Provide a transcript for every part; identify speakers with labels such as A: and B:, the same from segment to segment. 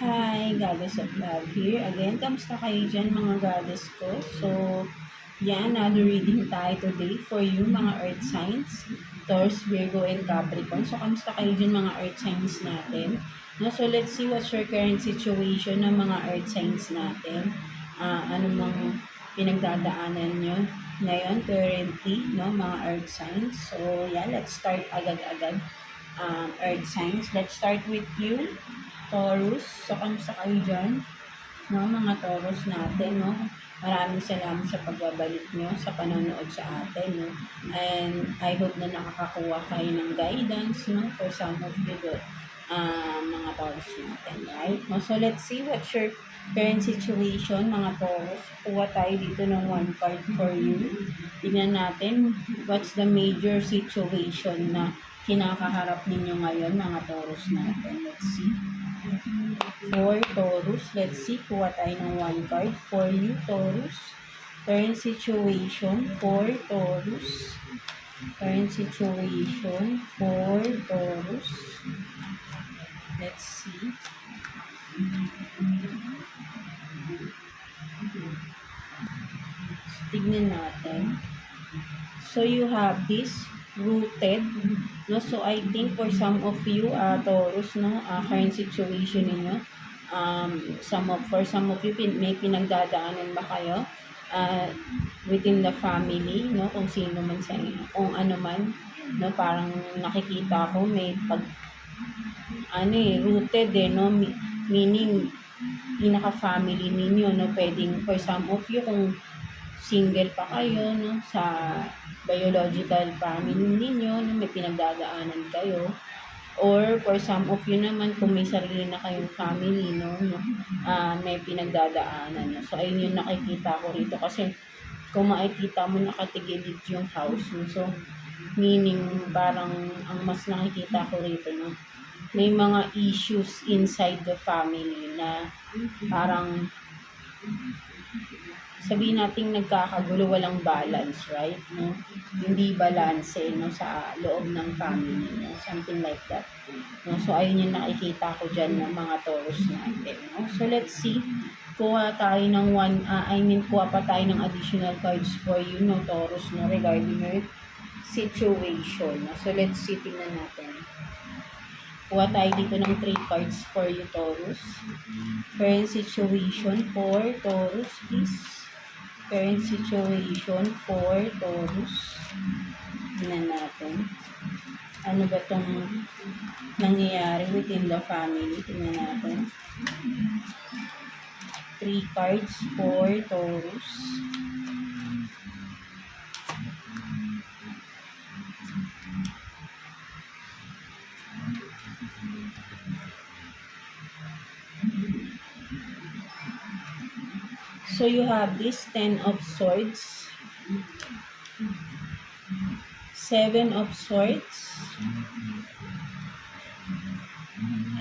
A: Hi, Goddess of Love here. Again, kamusta kayo dyan mga goddess ko? So, yan, another reading tayo today for you mga earth signs. Taurus, Virgo, and Capricorn. So, kamusta kayo dyan mga earth signs natin? No, so, let's see what's your current situation ng mga earth signs natin. Ano mang pinagdadaanan nyo ngayon, currently, no, mga earth signs. So, yan, let's start agad-agad. Earth signs. Let's start with you. Taurus, so kamusta kayo dyan? No, mga Taurus natin, no? Maraming salamat sa pagbabalik nyo, sa panonood sa atin, no? And I hope na nakakakuha kayo ng guidance, no? For some of you, mga Taurus natin, right? No, so let's see what's your current situation, mga Taurus. Kuha tayo dito ng one card for you. Tingnan natin what's the major situation na kinakaharap ninyo ngayon, mga Taurus natin. Let's see. For Taurus, let's see, kuha tayo ng one card for you, Taurus. Current situation for Taurus. Current situation for Taurus. Let's see. Tignan natin. So you have this rooted, no? So I think for some of you, Taurus, no, current situation niyo, for some of you may pinagdadaanan ba kayo within the family, no? Kung sino man sa inyo, kung ano man, no, parang nakikita ko may rooted no, meaning pinaka-family ninyo, no? Pwedeng for some of you kung single pa kayo, no, sa biological family ninyo, no, may pinagdadaanan kayo, or for some of you naman kung may sarili na kayong family, no, may pinagdadaanan, no. So ayun yung nakikita ko rito, kasi kung makikita mo nakatigilid yung house, no, so meaning parang ang mas nakikita ko rito, no, may mga issues inside the family na parang sabihin nating nagkakagulo, walang balance, right? No? Hindi balance, no, sa loob ng family, no? Something like that. No? So, ayun yung nakikita ko dyan ng mga Taurus natin. No? So, let's see. Kuha tayo ng kuha pa tayo ng additional cards for you, no, Taurus, no, regarding your situation. No? So, let's see, tingnan natin. Kuha tayo dito ng 3 cards for you, Taurus. Current situation for Taurus, please. Current situation for Taurus. Tingnan natin. Ano ba itong nangyayari within the family? Tingnan natin. 3 cards for Taurus. So you have this 10 of Swords, 7 of Swords,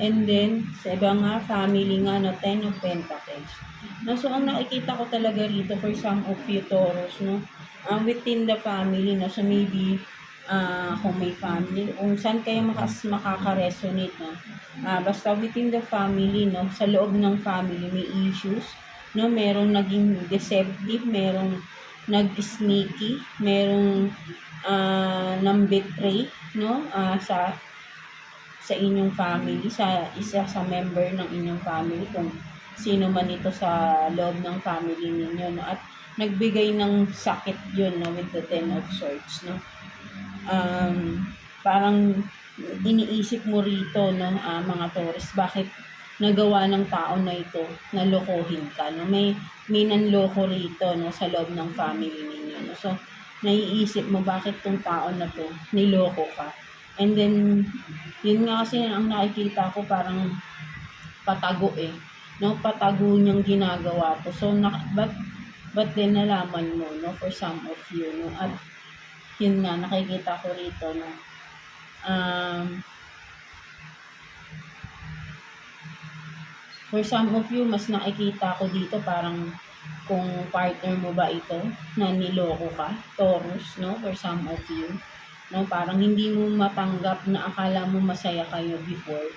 A: and then sa iba nga, family nga, no, 10 of Pentacles. No, so ang nakikita ko talaga rito for some of you Taurus, no, within the family, no, so maybe kung may family, kung saan kayo makaka-resonate, no, basta within the family, no, sa loob ng family may issues, no, merong naging deceptive, merong nag-sneaky, merong nang-betray, no, sa inyong family, sa isa sa member ng inyong family, kung sino man ito sa loob ng family ninyo, no, at nagbigay ng sakit yun, no, with the 10 of Swords, no. Parang iniisip mo rito, no, mga Taurus, bakit nagawa ng tao na ito na lokohin ka, no? May nanloko rito, no, sa loob ng family ninyo, no? So naiisip mo bakit tong tao na to niloko ka. And then yun nga, kasi ang nakikita ko parang patago, no, patago niyang ginagawa to. So but then nalaman mo, no, for some of you, no, at yun nga nakikita ko rito, no, for some of you, mas nakikita ko dito parang kung partner mo ba ito na niloko ka, Taurus, no, for some of you, no, parang hindi mo matanggap na akala mo masaya kayo before,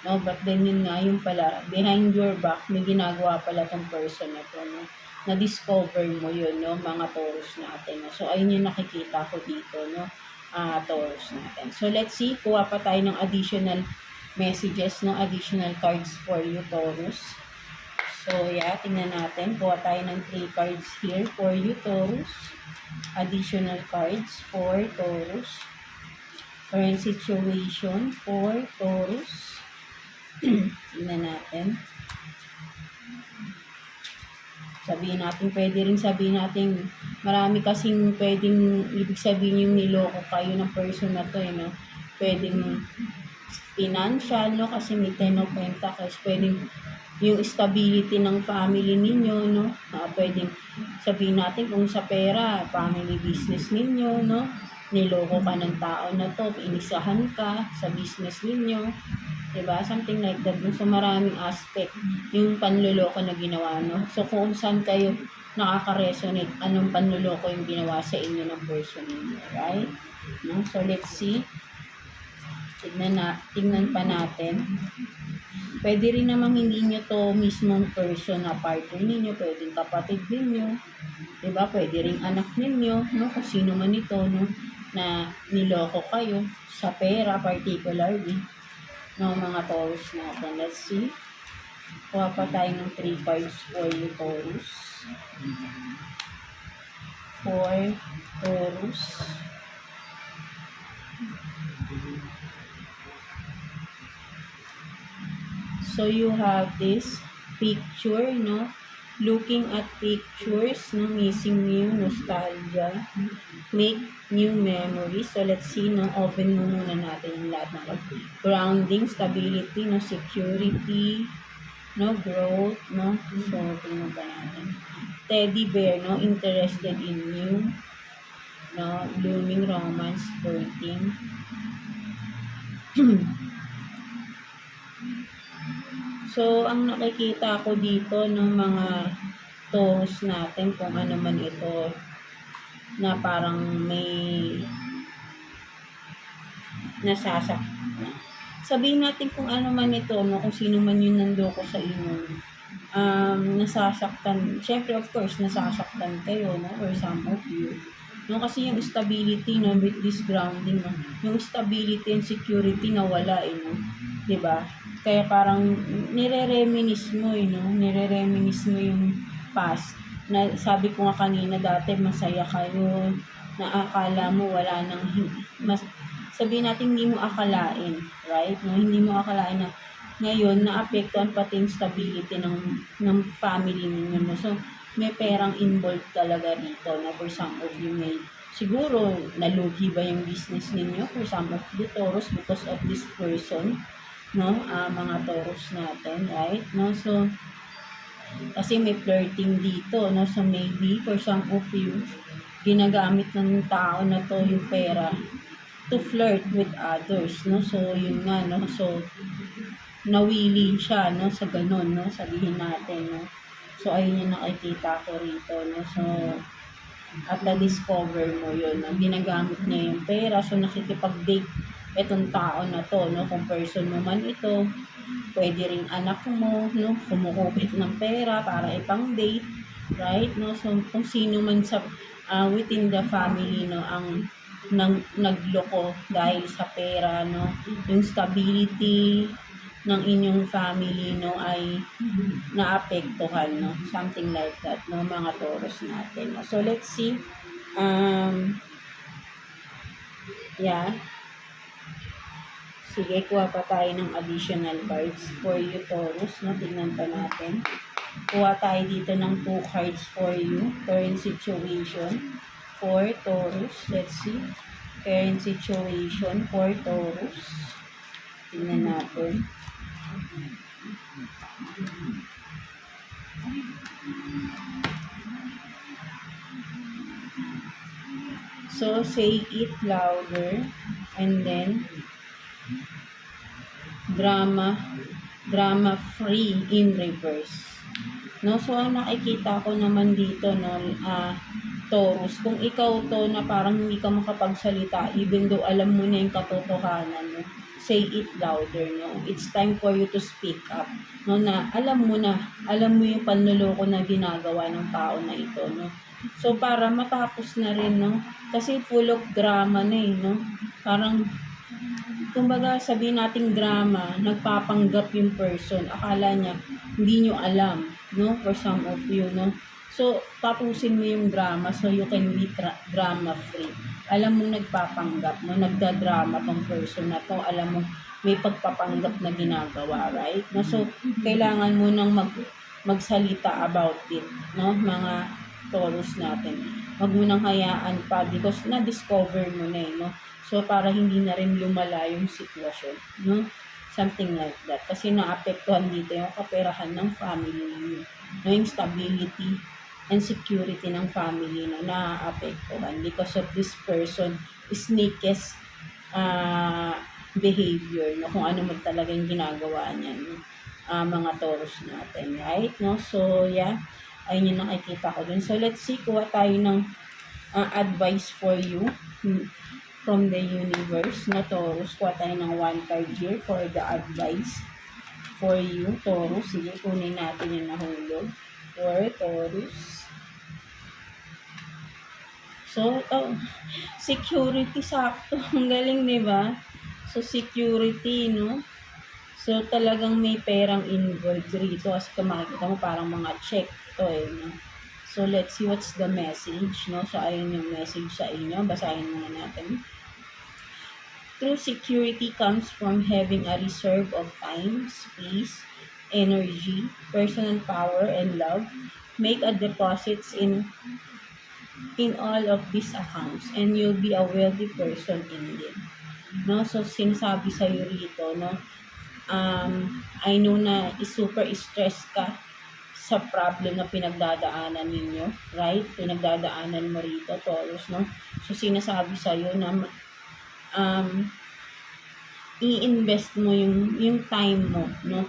A: no? But then yun nga, yung pala, behind your back, may ginagawa pala tong person na to, no? Na-discover mo yun, no? Mga Taurus natin, no? So, ayun yung nakikita ko dito, no? Taurus natin. So, let's see, kuha pa tayo ng additional messages, no? Additional cards for you, Taurus. So, yeah, tingnan natin. Kuha tayo ng 3 cards here for you, Taurus. Additional cards for Taurus. Current situation for Taurus. Tingnan natin. Pwede rin sabihin natin, marami kasing pwedeng, ibig sabihin yung niloko kayo ng person na to, no? Pwedeng financial, no? Kasi may 10 of Pentacles, pwedeng yung stability ng family ninyo, no? Pwedeng sabihin natin kung sa pera, family business ninyo, no? Niloko ka ng tao na to, inisahan ka sa business ninyo, diba? Something like that. So, maraming aspect yung panluloko na ginawa, no? So, kung saan kayo nakaka-resonate, anong panluloko yung ginawa sa inyo ng person ninyo, right? No? So, let's see. Tingnan pa natin. Pwede rin namang hindi nyo to mismong person na partner ninyo, pwedeng kapatid ninyo, diba? Pwede rin anak ninyo, no? Kung sino man ito, no? Na niloko kayo sa pera particularly, no? Mga Taurus natin. Let's see. Kuha pa tayo ng 3 cards for you, Taurus. For Taurus. So, you have this picture, no? Looking at pictures, no? Missing new, nostalgia, make new memories. So, let's see, no? Open mo muna natin yung lahat ng grounding, stability, no? Security, no? Growth, no? So, tingnan pa natin. Teddy bear, no? Interested in you, no? Blooming romance, flirting. So, ang nakikita ko dito ng mga Taurus natin, kung ano man ito, na parang may nasasak. Sabihin natin kung ano man ito, no, kung sino man yung nandoko sa inyo, nasasaktan. Siyempre, of course, nasasaktan kayo, no, or some of you. No, kasi yung stability, no, with this grounding, no, yung stability and security nawala, no, diba? Kaya parang nire-reminisce mo, no? Nire-reminisce mo yung past. Na sabi ko nga kanina, dati masaya kayo, na akala mo wala nang sabihin natin hindi mo akalain, right? No, hindi mo akalain na ngayon naapektuhan pati yung stability ng family ninyo. No? So, may perang involved talaga dito na for some of you may siguro nalugi ba yung business ninyo for some of the Taurus because of this person, no? Mga Taurus natin, right? No? So, kasi may flirting dito, no? So, maybe for some of you, ginagamit ng tao na to yung pera to flirt with others, no? So, yun nga, no? So, nawili siya, no? Sa ganun, no? Sabihin natin, no? So, ayun yung nakikita ko rito, no? So, at na-discover mo yun, no? Ginagamit niya yung pera, so nakikipag-date itong tao na to, no? Kung person mo man ito, pwede ring anak mo, no? Kumukupit ng pera para ipang date, right? No? So, kung sino man sa within the family, no, ang nagloko dahil sa pera, no? Yung stability ng inyong family, no, ay naapektuhan, no? Something like that, no, mga Taurus natin. No? So, let's see. Yeah. Sige, kuha pa tayo ng additional cards for you, Taurus. No? Tingnan pa natin. Kuha tayo dito ng 2 cards for you. Current situation for Taurus. Let's see. Current situation for Taurus. Tingnan natin. So, say it louder. And then, drama free in reverse, no? So ang nakikita ko naman dito, no, Taurus, kung ikaw to na parang hindi ka makapagsalita even though alam mo na yung katotohanan, no? say it louder, no? It's time for you to speak up, no? Na alam mo yung panloloko na ginagawa ng tao na ito, no? So, para matapos na rin, no? Kasi full of drama na eh, no? Parang, kumbaga, sabihin nating drama, nagpapanggap yung person. Akala niya, hindi nyo alam, no? For some of you, no? So, tapusin mo yung drama so you can be drama free. Alam mo nagpapanggap, no? Nagda-drama tong person na to. Alam mo, may pagpapanggap na ginagawa, right? No? So, kailangan mo nang magsalita about it, no? Mga Taurus natin. Wag mo nang hayaan pa because na-discover mo na eh, no? So, para hindi na rin lumala yung sitwasyon, no? Something like that. Kasi naapektuhan dito yung kaperahan ng family ninyo. No? Yung stability and security ng family na naaapektuhan because of this person sneakiest behavior, no? Kung ano man talaga yung ginagawa niya, no? Mga Taurus natin, right? No? So, yeah. Ayun yung nakikita ko dun. So, let's see, kuha tayo ng advice for you from the universe, no, Taurus. Kuha tayo ng one card here for the advice for you, Taurus. Sige, kunin natin yung nahulog for Taurus. So, security, sakto. Ang galing, di ba? So, security, no? So, talagang may perang involved rito. As kung makikita mo, parang mga check to eh, no? So, let's see what's the message, no? So, ayun yung message sa inyo. Basahin muna natin. True security comes from having a reserve of time, space, energy, personal power, and love. Make a deposits in all of these accounts and you'll be a wealthy person indeed. No? So, sinasabi sa'yo rito, no? I know na super stress ka sa problem na pinagdadaanan ninyo, right? Pinagdadaanan mo rito, Taurus, no? So, sinasabi sa'yo na i-invest mo yung time mo, no?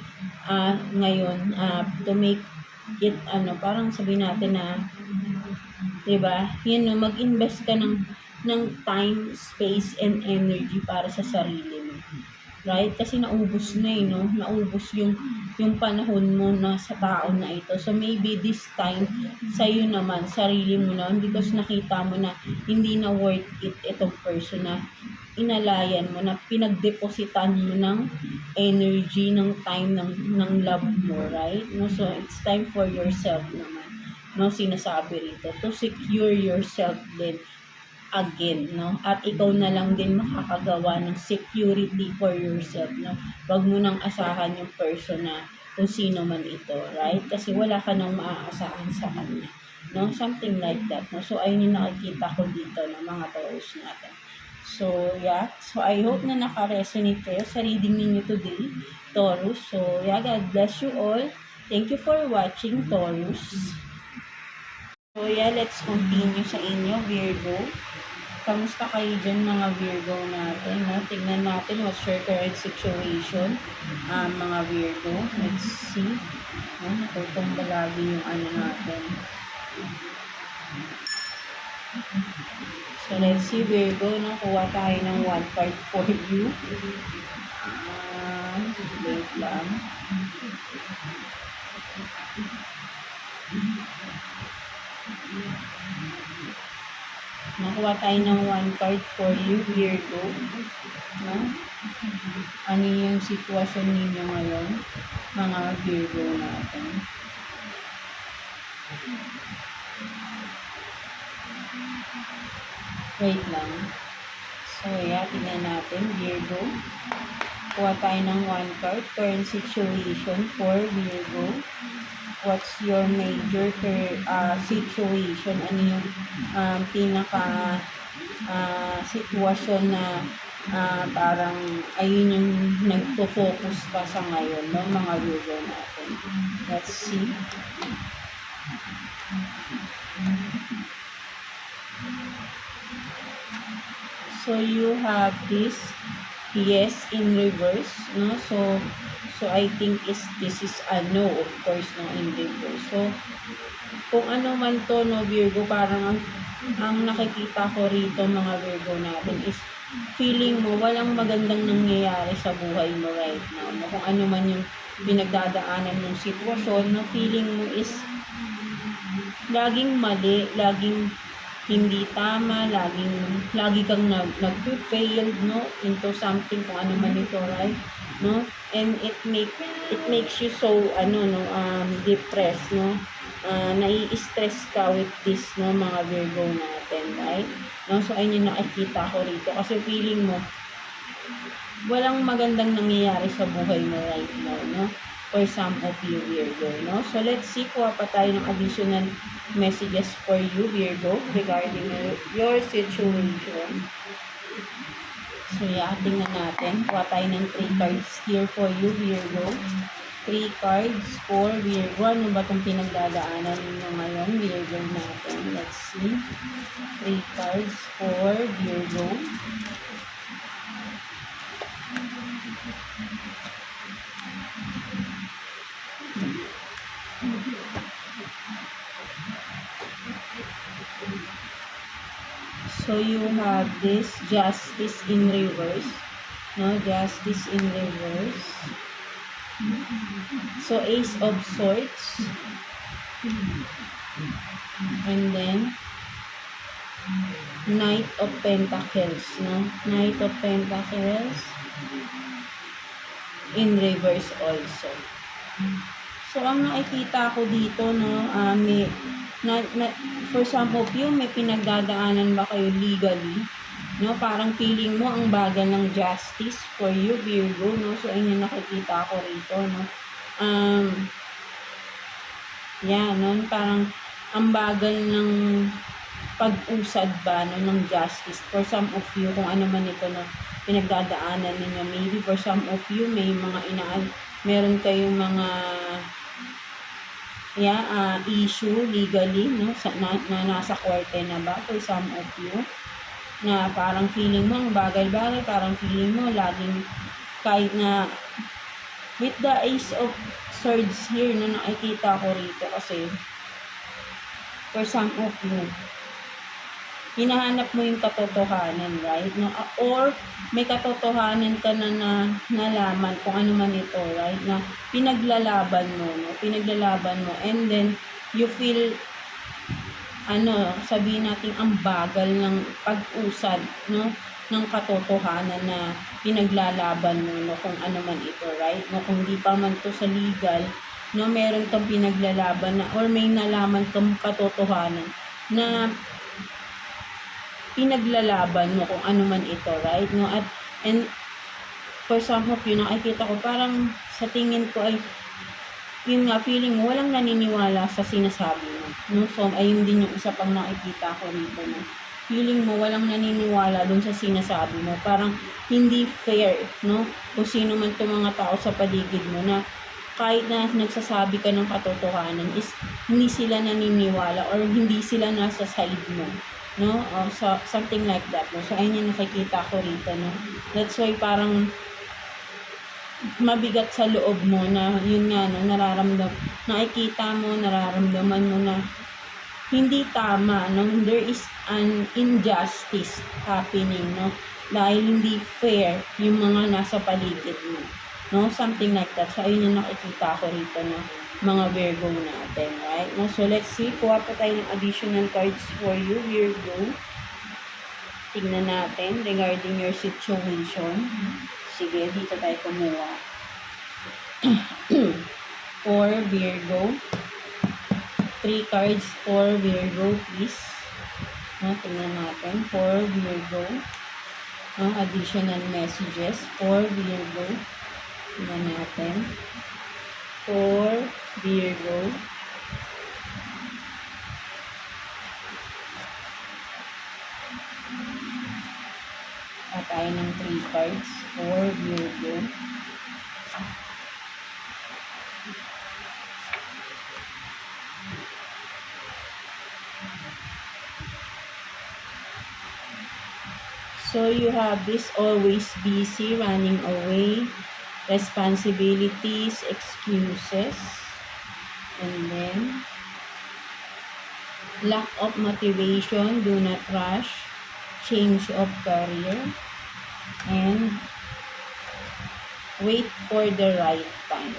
A: Ngayon, to make it, parang sabihin natin na, diba? Yun, no? Mag-invest ka ng time, space, and energy para sa sarili mo. Right? Kasi naubos na eh, no? Naubos yung panahon mo na sa tao na ito. So, maybe this time, sa'yo naman, sarili mo naman, because nakita mo na hindi na worth it itong person na inalayan mo, na pinagdepositan mo ng energy, ng time, ng love mo, right? No? So, it's time for yourself naman. No? Sinasabi rito, to secure yourself din again, no? At ikaw na lang din makakagawa ng security for yourself, no? Wag mo nang asahan yung person na kung sino man ito, right? Kasi wala ka nang maaasahan sa kanya, no? Something like that, no? So, ayun yung nakikita ko dito ng mga Taurus natin. So, yeah. So, I hope na naka-resonate kayo sa reading ninyo today, Taurus. So, yeah, God bless you all. Thank you for watching, Taurus. So, yeah, let's continue sa inyo, Virgo. Kamusta kayo dyan, mga Virgo natin? No? Tingnan natin what's your current situation, mga Virgo. Let's see. No? Natutong lagi yung natin. So, let's see, Virgo. No? Kuha tayo ng one card for you. Wait lang. Nakuha tayo ng one card for you, Virgo. No? Ano yung sitwasyon ninyo ngayon, mga Virgo natin? Wait lang. So, yeah, tingnan natin, Virgo. Kuha tayo ng one card, current situation for Virgo. What's your major situation? Ano yung pinaka sitwasyon na parang ayun yung nagpo-focus ka sa ngayon, no, mga Virgo natin. Let's see. So you have this yes in reverse, no? So I think this is a no, of course, no, in reverse. So kung ano man to, no, Virgo, parang ang nakikita ko rito, mga Virgo natin, is feeling mo walang magandang nangyayari sa buhay mo right now. No? Kung ano man yung pinagdadaanan mong sitwasyon, no, feeling mo is laging mali, laging hindi tama, lagi kang nag-fail, no, into something kung ano man ito, right? No? And it makes you so depressed, no? Nai-stress ka with this, no, mga Virgo natin, right? No? So ayun yung nakikita ko rito kasi feeling mo walang magandang nangyayari sa buhay mo right now, no? For some of you, Virgo, no? So, let's see, kuha pa tayo ng additional messages for you, Virgo, regarding your situation. So, yeah, tingnan natin. Kuha tayo ng 3 cards here for you, Virgo. 3 cards for Virgo. Ano ba itong pinagdadaanan ninyo ngayon, Virgo natin? Let's see. 3 cards for Virgo. So you have this justice in reverse, no? Justice in reverse. So Ace of Swords, and then Knight of Pentacles, no? Knight of Pentacles in reverse also. So ang nakikita ko dito, no, for some of you, may pinagdadaanan ba kayo legally? No, parang feeling mo ang bagal ng justice for you, Virgo, no? So ayun yung nakikita ko rito, no? No, parang ang bagal ng pag-usad ba, no, ng justice for some of you, kung ano man ito, no, pinagdadaanan ninyo. Maybe for some of you, may mga meron kayong mga issue legally, no, na nasa korte na ba for some of you, na parang feeling mo ang bagay-bagay, parang feeling mo laging kahit na with the Ace of Swords here, no, nakikita ko rito kasi for some of you, hinahanap mo yung katotohanan, right? No? Or may katotohanan ka na nalaman kung ano man ito, right? Na pinaglalaban mo, no? Pinaglalaban mo. And then, you feel, sabihin natin, ang bagal ng pag-usad, no? Ng katotohanan na pinaglalaban mo, no? Kung ano man ito, right? No? Kung di pa man to sa legal, no? Meron kang pinaglalaban na, or may nalaman kang katotohanan na pinaglalaban mo kung ano man ito, right? No, and for some of you, nakikita ko parang sa tingin ko ay yun nga, feeling mo walang naniniwala sa sinasabi mo, no? So ayun din yung isa pang nakikita ko rito, no? Feeling mo walang naniniwala dun sa sinasabi mo, parang hindi fair, no? Kung sino man itong mga tao sa paligid mo na kahit na nagsasabi ka ng katotohanan is hindi sila naniniwala or hindi sila nasa side mo, no? So, something like that, no? So, ayun yung nakikita ko rito, no? That's why parang mabigat sa loob mo na yun nga, no? Nakikita mo, nararamdaman mo na hindi tama, no? There is an injustice happening, no? Dahil hindi fair yung mga nasa paligid mo, no? Something like that. So, ayun yung nakikita ko rito, no? Mga Virgo natin, right? No? So, let's see. Kuha pa tayo ng additional cards for you, Virgo. Tingnan natin regarding your situation. Sige, dito tayo kumuha. For Virgo. 3 cards for Virgo, please. No, tingnan natin. For Virgo. No, additional messages for Virgo. Tingnan natin. For Virgo. At tayo ng 3 cards for Virgo. So you have this always busy, running away, responsibilities, excuses, and then lack of motivation, do not rush, change of career, And wait for the right time.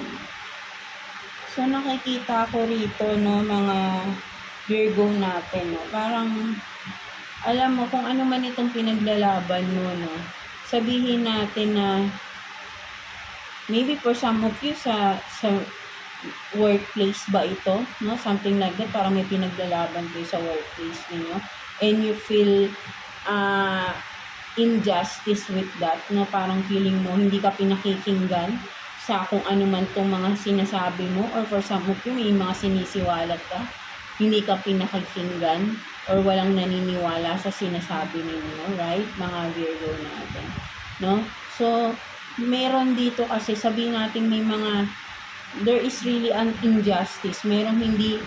A: So, nakikita ko rito, no, mga Virgo natin, no, parang, alam mo, kung ano man itong pinaglalaban mo, no, sabihin natin na, maybe for some of you, sa workplace ba ito, no, something like that, parang may pinaglalaban kayo sa workplace niyo, and you feel, injustice with that, no, parang feeling mo, hindi ka pinakikinggan, sa kung ano man itong mga sinasabi mo, or for some of you, may mga sinisiwalat ka, hindi ka pinakikinggan, or walang naniniwala sa sinasabi ninyo, right? Mga Virgo natin, no? So, meron dito kasi, sabihin natin may mga, there is really an injustice, merong hindi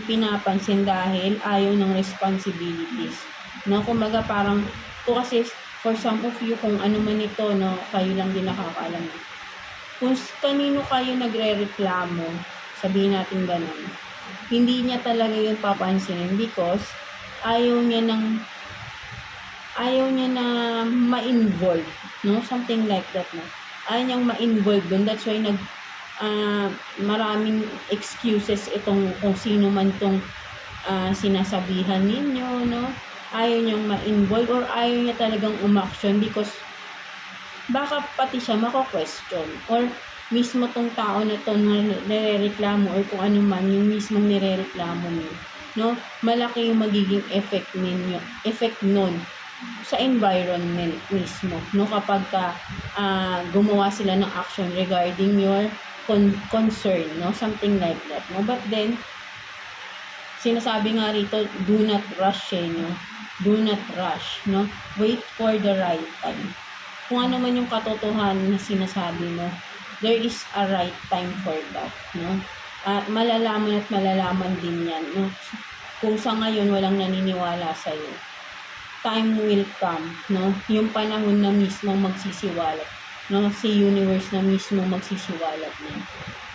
A: pinapansin dahil ayaw ng responsibilities, no? Kumbaga parang, ko kasi, for some of you, kung ano man ito, no, kayo lang din nakakaalam. Kung kanino kayo nagre-reklamo, sabihin natin ganun, hindi niya talaga yun papansinin because ayaw niya na ma-involve, no? Something like that, no? Ayaw niyang ma-involve dun. That's why maraming excuses itong kung sino man tong sinasabihan ninyo, no? Ayaw niyang ma-involve or ayaw niya talagang umaction because baka pati siya mako-question or mismo tong tao na to na nirereklamo or kung ano man yung mismong nirereklamo mo, no? Malaki yung magiging effect nun sa environment mismo, no? Kapag gumawa sila ng action regarding your concern, no? Something like that, no? But then, sinasabi nga rito, do not rush, no? Do not rush, no? Wait for the right time. Kung ano man yung katotohanan na sinasabi mo, there is a right time for that, no? Malalaman at malalaman din yan, no? Kung sa ngayon walang naniniwala sa'yo, time will come, no? Yung panahon na mismo magsisiwalat, no? Si universe na mismo magsisiwalat na,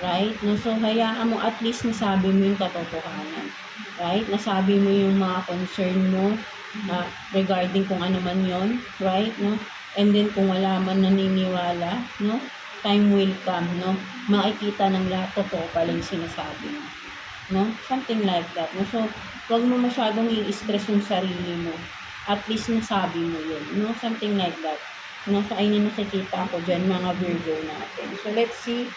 A: right? No? So, hayaan mo, at least nasabi mo yung katotohanan, right? Nasabi mo yung mga concern mo, regarding kung ano man yon, right? No? And then, kung wala man naniniwala, no? Time will come, no? Makikita ng lahat, totoo pala yung sinasabi mo, no? Something like that, no? So, huwag mo masyadong i-stress yung sarili mo. At least nasabi mo yun, no? Something like that. No? So, ayun yung nakikita ko dyan, mga Virgo natin. So, let's see.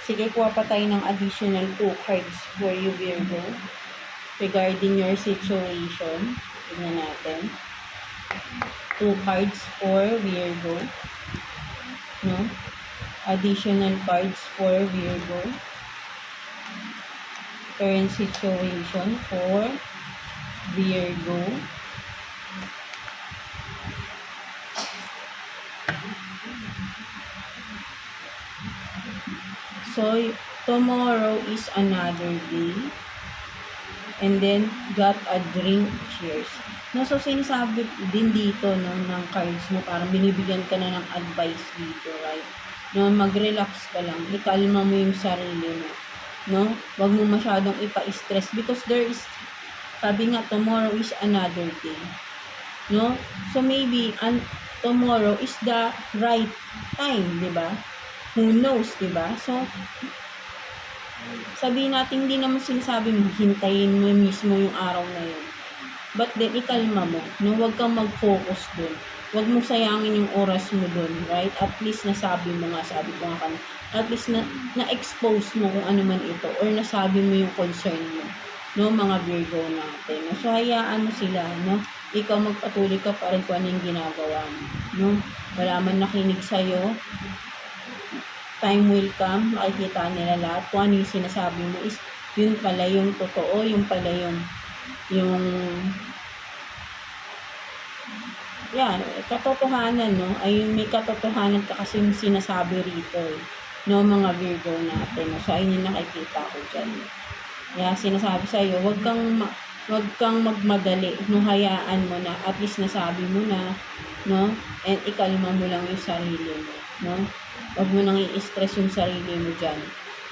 A: Sige, kuha pa tayo ng additional 2 cards for you, Virgo, regarding your situation. Tignan natin. 2 cards for Virgo, no? Additional cards for Virgo. Current situation for Virgo. So, tomorrow is another day. And then, got a drink, cheers. No, so sinasabi din dito, no, ng cards mo, parang binibigyan ka na ng advice dito, right? No, mag-relax ka lang, ikalma mo yung sarili mo, no? Huwag mo masyadong ipa-stress because there is, sabi nga, tomorrow is another day, no? So maybe tomorrow is the right time, di ba? Who knows, di ba? So, sabihin natin, hindi naman sinasabi mo, hintayin mo mismo yung araw na yun. But then, ikalma mo, no? Huwag kang mag-focus dun. Huwag mo sayangin yung oras mo dun, right? At least nasabi mo nga, sabi ko nga kanina, at least na-expose mo kung ano man ito, or nasabi mo yung concern mo, no? Mga Virgo natin. No? So, hayaan mo sila, no? Ikaw magpatuloy ka pa rin kung ano yung ginagawa mo, no? Wala man nakinig sa'yo, time will come, makikita nila lahat. Kung ano yung sinasabi mo is, yun pala yung totoo, yung pala yung yan, katotohanan, no? Ay, may katotohanan ka kasi yung sinasabi rito, no, mga Virgo natin. No? So, ayun yung nakikita ko dyan. Kaya, sinasabi sa'yo, wag kang magmadali, no? Hayaan mo na, at least nasabi mo na, no? And ikalma mo lang yung sarili mo, no? Wag mo nang i-stress yung sarili mo dyan,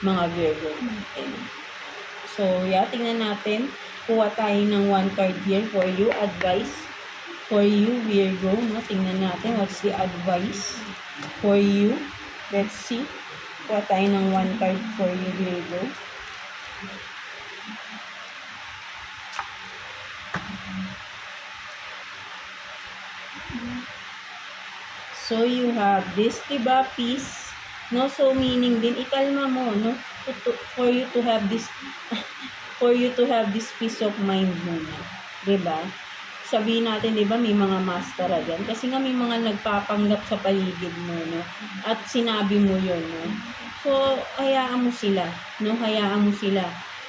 A: mga Virgo natin. So, yeah, tingnan natin. Kuha tayo ng 1 card here for you, advice for you, Virgo, no? Tingnan natin what's the advice for you. Let's see. Kuha tayo ng 1 card for you, Virgo. So, you have this, diba? Peace. No? So, meaning din, ikalma mo, no? For you to have this, for you to have this peace of mind muna. Diba? Sabihin natin, di ba, may mga maskara dyan. Kasi nga may mga nagpapanggap sa paligid mo, no? At sinabi mo yun, no? So, hayaan mo sila, no? Hayaan mo sila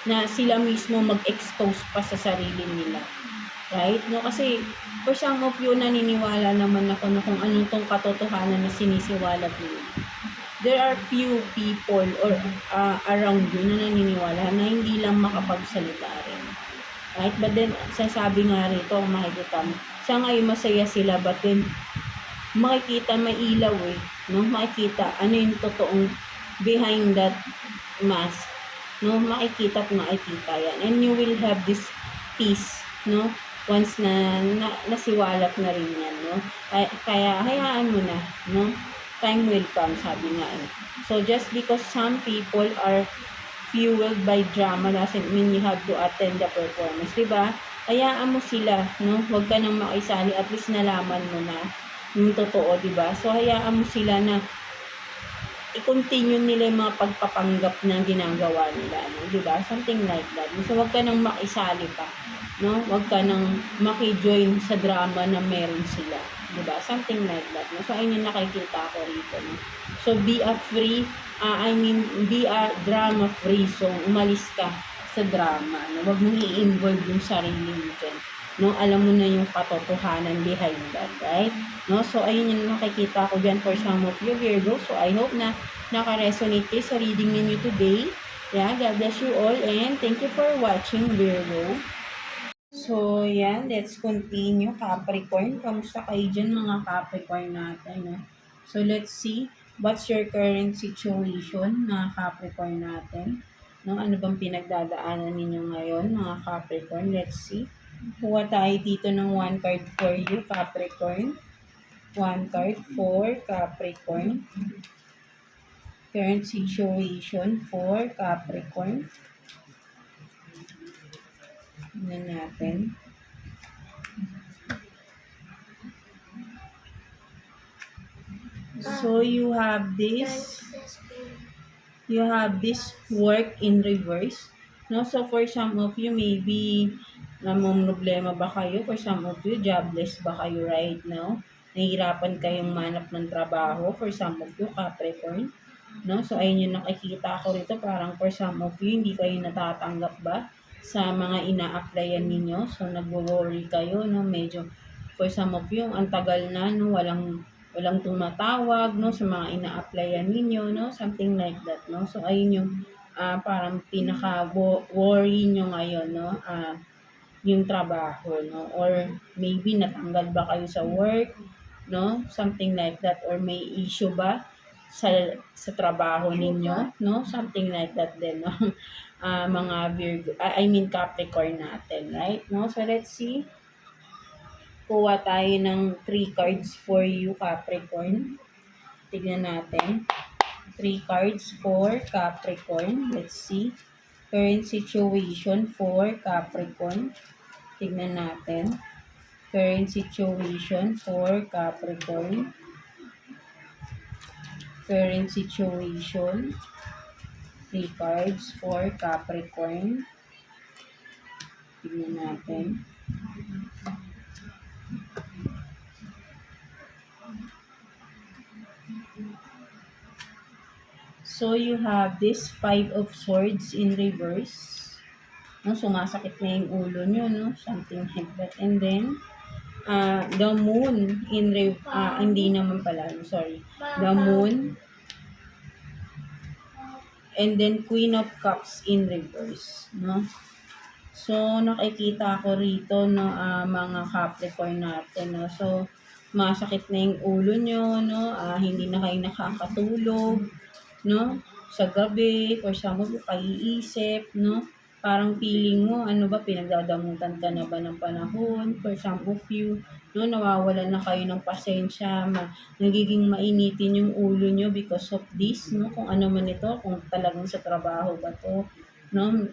A: na sila mismo mag-expose pa sa sarili nila. Right? No? Kasi, for some of you, naniniwala naman ako na kung anong tong katotohanan na sinisiwalat nila. There are few people or around you na naniniwala na hindi lang makapagsalita rin. Right? But then, sasabi nga rito, makikita mo, sa ngayon masaya sila, but then, makikita, may ilaw eh, no? Makikita, ano yung totoong behind that mask, no? Makikita at makikita yan. And you will have this peace, no? Once na nasiwalat na rin yan, no? Kaya, hayaan mo na, no? Time will come, sabi nga eh. So, just because some people are fueled by drama doesn't mean you have to attend the performance, diba? Hayaan mo sila, no? Huwag ka nang makisali, at least nalaman mo na yung totoo, diba? So, hayaan mo sila na i-continue nila yung mga pagpapanggap na ginagawa nila, no? Diba? Something like that. So, huwag ka nang makisali pa, no? Huwag ka nang maki-join sa drama na meron sila, diba? Something like that, no? So, ayun yung nakikita ko rito, no? So, be a drama free. So, umalis ka sa drama, no? Huwag mong i-involve yung sarili mo dyan, no? Alam mo na yung katotohanan behind that, right? No? So, ayun yung nakikita ko dyan for some of you, Virgo. So, I hope na naka-resonate kayo sa reading ninyo today. Yeah, God bless you all and thank you for watching, Virgo. So, yan. Let's continue. Capricorn. Kamusta kayo dyan, mga Capricorn natin, no? So, let's see. What's your current situation, mga Capricorn natin? No? Ano bang pinagdadaanan ninyo ngayon, mga Capricorn? Let's see. Kuha tayo dito ng 1 card for you, Capricorn. 1 card for Capricorn. Current situation for Capricorn. Tignan natin. So, you have this work in reverse. No? So, for some of you, maybe problema ba kayo? For some of you, jobless ba kayo right now? Nahihirapan kayong manap ng trabaho. For some of you, Capricorn. No? So, ayun yung nakikita ko rito. Parang for some of you, hindi kayo natatanggap ba sa mga ina-applyan ninyo? So, nag-worry kayo, no? Medyo, for some of you, ang tagal na, no? Walang tumatawag, no, sa mga ina-applyan ninyo, no, something like that, no. So, ayun yung parang pinaka-worry nyo ngayon, no, yung trabaho, no, or maybe natanggal ba kayo sa work, no, something like that, or may issue ba sa trabaho ninyo, no, something like that din, no. Mga Virgo, Capricorn natin, right, no. So, let's see. Kuha tayo ng 3 cards for you, Capricorn. Tignan natin. 3 cards for Capricorn. Let's see. Current situation for Capricorn. Tignan natin. Current situation for Capricorn. Current situation. 3 cards for Capricorn. Tignan natin. So, you have this 5 of Swords in reverse. No, sumasakit na yung ulo nyo, no? Something like that. And then, the Moon in hindi naman pala, sorry. The Moon. And then, Queen of Cups in reverse, no? So, nakikita ko rito, no, mga Capricorn natin, no? So, masakit na yung ulo nyo, no? Hindi na kayo nakakatulog, no? Sa gabi, or sa mga kaiisip, no? parang feeling mo, ano ba, pinagdadamutan ka na ba ng panahon? For some of you, no, nawawalan na kayo ng pasensya, nagiging mainitin yung ulo nyo because of this, no, kung ano man ito, kung talagang sa trabaho ba to, no,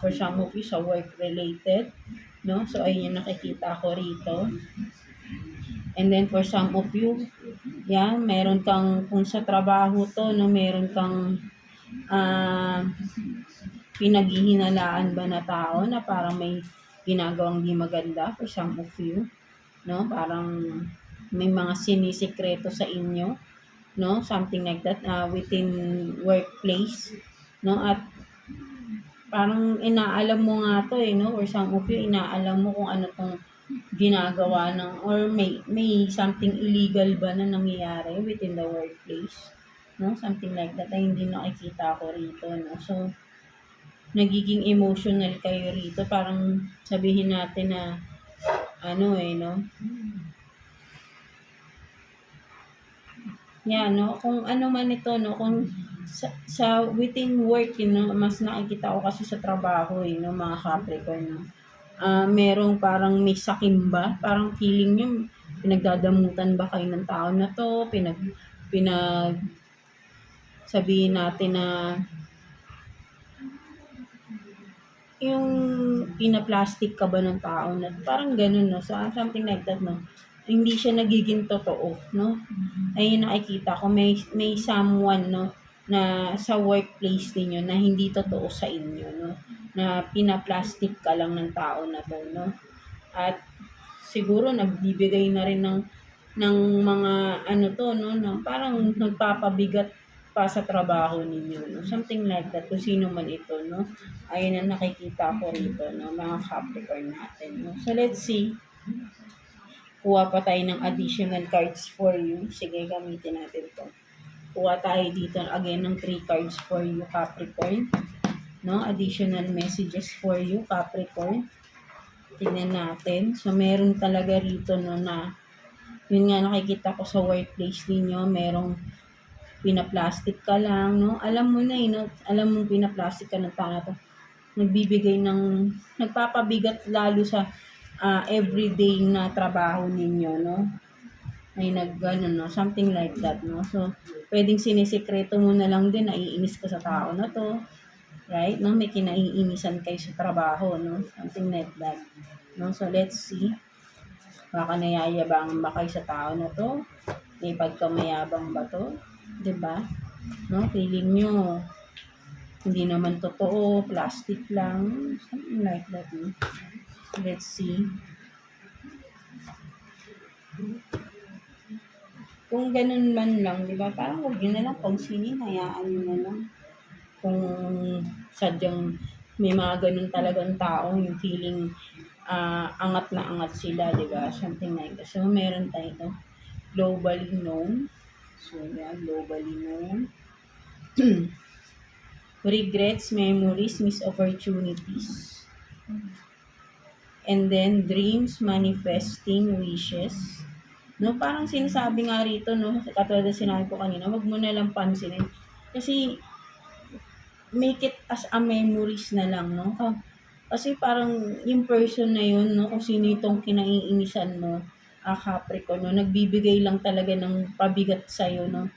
A: for some of you, sa work related, no, so ayun yung nakikita ko rito. And then for some of you, yan, meron kang, kung sa trabaho to, no, meron kang pinaghihinalaan ba na tao na parang may ginagawang di maganda for some of you, no? Parang may mga sinisikreto sa inyo, no? Something like that within workplace, no? At parang inaalam mo nga to no? Or some of you, inaalam mo kung ano tong ginagawa ng, or may something illegal ba na nangyayari within the workplace, no? Something like that ay hindi nakikita ko rito, no? So, nagiging emotional kayo rito, parang sabihin natin na ano no? Yan, no? Kung ano man ito, no? Kung sa within work, no? Mas nakikita ko kasi sa trabaho, no? Mga Capricorn, no? Merong parang may sakim ba? Parang feeling nyo, pinagdadamutan ba kayo ng tao na to? Pinag sabihin natin na yung pinaplastic ka ba ng tao na parang ganun, no? So, something like that, no? Hindi siya nagiging totoo, no? Ayun nakikita ko, may someone, no? Na sa workplace ninyo na hindi totoo sa inyo, no? Na pinaplastic ka lang ng tao na to, no? At siguro nagbibigay na rin ng mga ano to, no? Na parang nagpapabigat pa sa trabaho ninyo, no? Something like that, kung sino man ito, no? Ayun ang nakikita ko rito, no? Mga Capricorn natin, no? So, let's see. Kuha pa tayo ng additional cards for you. Sige, gamitin natin to. Kuha tayo dito again ng 3 cards for you, Capricorn. No? Additional messages for you, Capricorn. Tingnan natin. So, meron talaga rito, no, na yun nga nakikita ko sa workplace ninyo, merong pinaplastic ka lang, no? Alam mo na no? Alam mong pinaplastic ka ng tao na to. Nagpapabigat lalo sa everyday na trabaho ninyo, no? Ay no? Something like that, no? So, pwedeng sinisikreto mo na lang din, naiinis ka sa tao na to, right? No? May kinaiinisan kayo sa trabaho, no? Something like that, no? So, let's see. Baka nayayabangan ba kayo sa tao na to? May pagkamayabang ba to? Diba? No? Feeling nyo, hindi naman totoo, plastic lang, something like that, no? Let's see. Kung ganun man lang, di ba? Parang huwag nyo na lang pangsinin, hayaan nyo na lang. Kung sadyang may mga ganun talagang tao, yung feeling angat na angat sila, di ba? Something like that. So, meron tayo ito. Globally known. So, yeah, globally known. Regrets, memories, missed opportunities. And then, dreams, manifesting, wishes. No, parang sinasabi nga rito, no, katulad na sinabi ko kanina, wag mo na lang pansinin. Kasi, make it as a memories na lang, no? Kasi parang yung person na yun, no, kung sino itong kinaiinisan mo, Capricorn, no, nagbibigay lang talaga ng pabigat sa'yo, no?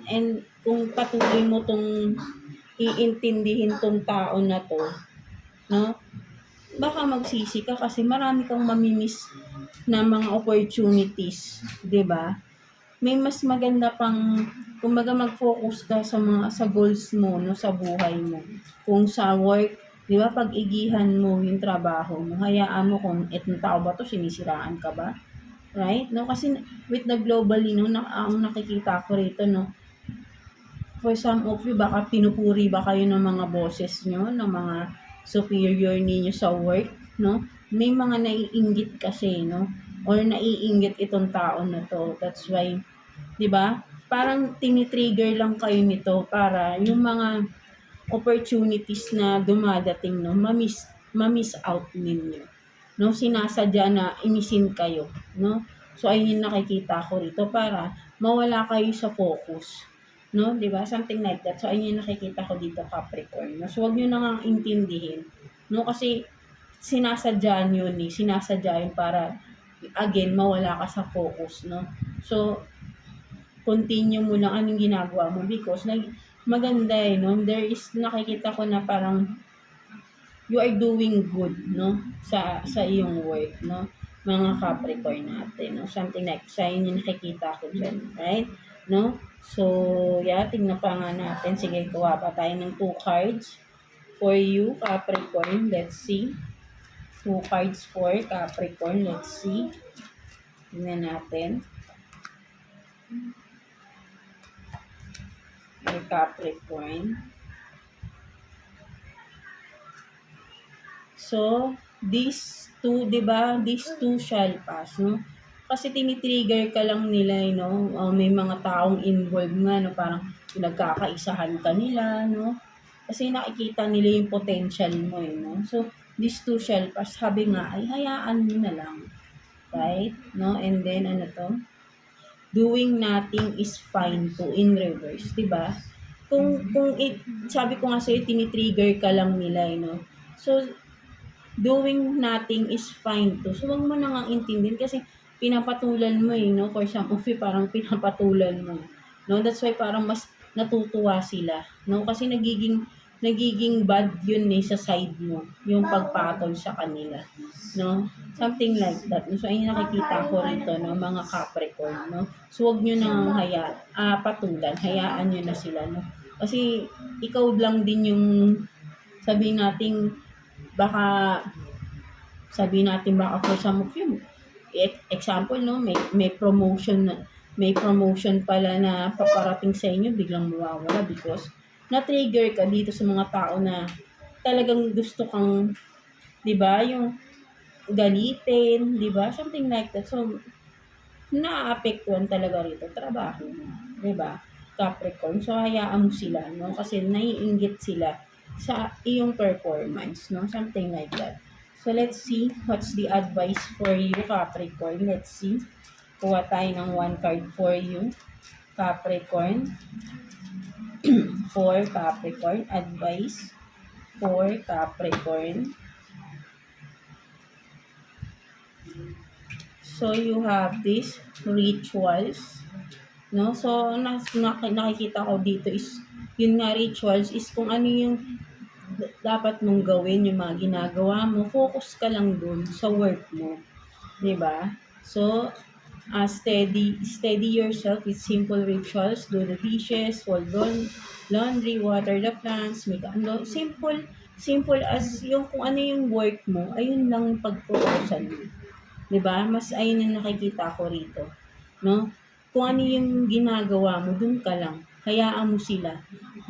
A: And kung patuloy mo tong iintindihin tong tao na to, no, baka magsisi ka kasi marami kang mamimiss na mga opportunities, 'di ba? May mas maganda pang kumbaga mag-focus ka sa goals mo, no, sa buhay mo. Kung sa work, 'di ba, pag-igihan mo yung trabaho mo, hayaan mo kung etong tao ba to, sinisiraan ka ba? Right? No, kasi with the globally, no, ang nakikita ko rito, no, for some of you, baka pinupuri ba kayo ng mga bosses nyo, ng mga superior ninyo sa work, no? May mga naiinggit kasi, no? Or naiinggit itong tao na to. That's why, di ba? Parang tinitrigger lang kayo nito para yung mga opportunities na dumadating, no? Mamiss out ninyo. No? Sinasadya na imisin kayo, no? So, ayun yung nakikita ko rito para mawala kayo sa focus. no? 'Di ba? Something like that. So, ayun yung nakikita ko dito, Capricorn. No? So, wag niyo na ngang intindihin, no? Kasi sinasadya yun eh. Sinasadya yun para, again, mawala ka sa focus, no? So, continue mo lang anong ginagawa mo because like, maganda eh, no? There is, nakikita ko na parang you are doing good, no? Sa iyong work, no? Mga Capricorn natin, no? Something like, sa inyo nakikita ko dyan, right? No? So, yeah, tingnan pa nga natin. Sige, kuha pa tayo ng 2 cards for you, Capricorn. Let's see. 2 cards for Capricorn. Let's see. Tingnan natin. May Capricorn. So, these two, di ba? These two shall pass, no? Kasi tinitrigger ka lang nila, no? May mga taong involved nga, no? Parang pinagkakaisahan ka nila, no? Kasi nakikita nila yung potential mo, no? So, these two shall pass. Sabi nga, ay hayaan mo na lang. Right? No? And then, ano to? Doing nothing is fine to in reverse, di ba? Sabi ko nga sa'yo, tinitrigger ka lang nila, no? So, doing nothing is fine to. So, wag mo na nga intindihin kasi pinapatulan mo no? For some of you, parang pinapatulan mo. No? That's why parang mas natutuwa sila. No? Kasi nagiging bad yun sa side mo. Yung pagpatol sa kanila. No? Something like that. So, ayun nakikita ko rito, no? Mga Capricorn, no? So, wag nyo nang patulan. Hayaan nyo na sila, no? Kasi, ikaw lang din yung sabihin nating baka for some of you, example, no, may promotion pala na paparating sa inyo, biglang mawawala because na-trigger ka dito sa mga tao na talagang gusto kang, 'di ba, yung galitin, 'di ba? Something like that. So, naaapektuhan talaga rito trabaho mo, 'di ba? Capricorn. So, hayaan mo sila, no? Kasi naiinggit sila sa iyong performance, no? Something like that. So, let's see what's the advice for you, Capricorn. Let's see. Kuha tayo ng 1 card for you, Capricorn. For Capricorn. Advice for Capricorn. So, you have these rituals, no? So, nakikita ko dito is, yun nga, rituals is kung ano yung dapat mong gawin, yung mga ginagawa mo, focus ka lang dun sa work mo. 'Di ba? So, steady yourself with simple rituals. Do the dishes, fold laundry, water the plants, make simple as yung kung ano yung work mo, ayun lang yung pag-focusan mo. 'Di ba? Mas ayun yung nakikita ko rito. No? Kung ano yung ginagawa mo, dun ka lang. Hayaan mo sila.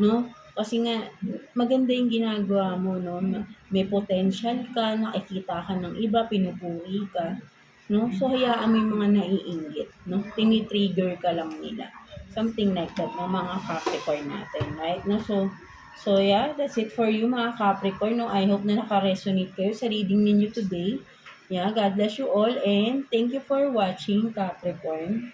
A: No? Kasi nga, maganda yung ginagawa mo, no? May potential ka, nakikita ka ng iba, pinupuri ka, no? So, hayaan mo yung mga naiinggit, no? Tinitrigger ka lang nila. Something like that, no? Mga Capricorn natin, right? No? So yeah, that's it for you, mga Capricorn, no? I hope na naka-resonate kayo sa reading ninyo today. Yeah, God bless you all and thank you for watching, Capricorn.